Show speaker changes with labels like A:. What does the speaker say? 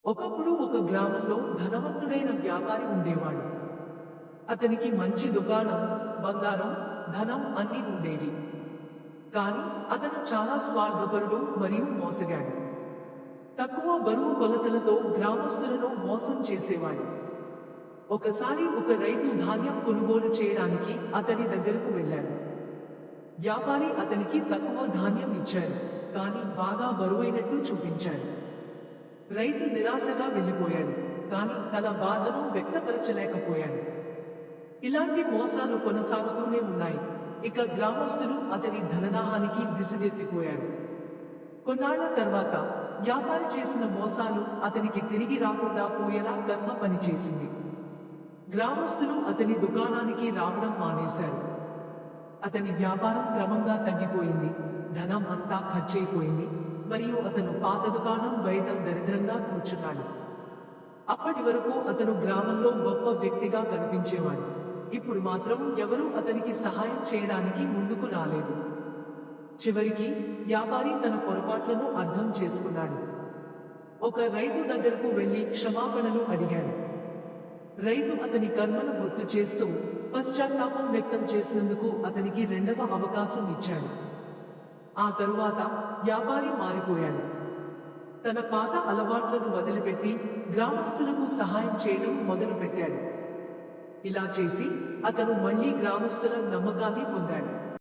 A: ఒకప్పుడు ఒక గ్రామంలో ధనవంతుడైన వ్యాపారి ఉండేవాడు. అతనికి మంచి దుకాణం, బంగారం, ధనం అన్నీ ఉండేవి. కాని అతను చాలా స్వార్థపరుడు మరియు మోసగాడు. తక్కువ బరువు కొలతలతో గ్రామస్తులను మోసం చేసేవాడు. ఒకసారి ఒక రైతు ధాన్యం కొనుగోలు చేయడానికి అతని దగ్గరకు వెళ్ళాడు. వ్యాపారి అతనికి తక్కువ ధాన్యం ఇచ్చాడు, కానీ బాగా బరువైనట్టు చూపించాడు. రైతు నిరాశగా వెళ్ళిపోయాడు, కానీ తన బాధను వ్యక్తపరచలేకపోయాడు. ఇలాంటి మోసాలు కొనసాగుతూనే ఉన్నాయి. ఇక గ్రామస్తులు అతని ధనదాహానికి విసుగెత్తిపోయారు. కొన్నాళ్ల తర్వాత వ్యాపారి చేసిన మోసాలు అతనికి తిరిగి రాకుండా పోయేలా కర్మ పనిచేసింది. గ్రామస్తులు అతని దుకాణానికి రావడం మానేశారు. అతని వ్యాపారం క్రమంగా తగ్గిపోయింది, ధనం అంతా ఖర్చయిపోయింది, మరియు అతను పాత దుకాణం బయట దరిద్రంగా కూర్చున్నాడు. అప్పటి వరకు అతను గ్రామంలో గొప్ప వ్యక్తిగా కనిపించేవాడు. ఇప్పుడు మాత్రం ఎవరూ అతనికి సహాయం చేయడానికి ముందుకు రాలేదు. చివరికి వ్యాపారి తన పొరపాట్లను అర్థం చేసుకున్నాడు. ఒక రైతు దగ్గరకు వెళ్లి క్షమాపణలు అడిగాడు. రైతు అతని కర్మను గుర్తు చేస్తూ పశ్చాత్తాపం వ్యక్తం చేసినందుకు అతనికి రెండవ అవకాశం ఇచ్చాడు. ఆ తరువాత వ్యాపారి మారిపోయాడు. తన పాత అలవాట్లను వదిలిపెట్టి గ్రామస్తులకు సహాయం చేయడం మొదలుపెట్టాడు. ఇలా చేసి అతను మళ్లీ గ్రామస్తుల నమ్మకాన్ని పొందాడు.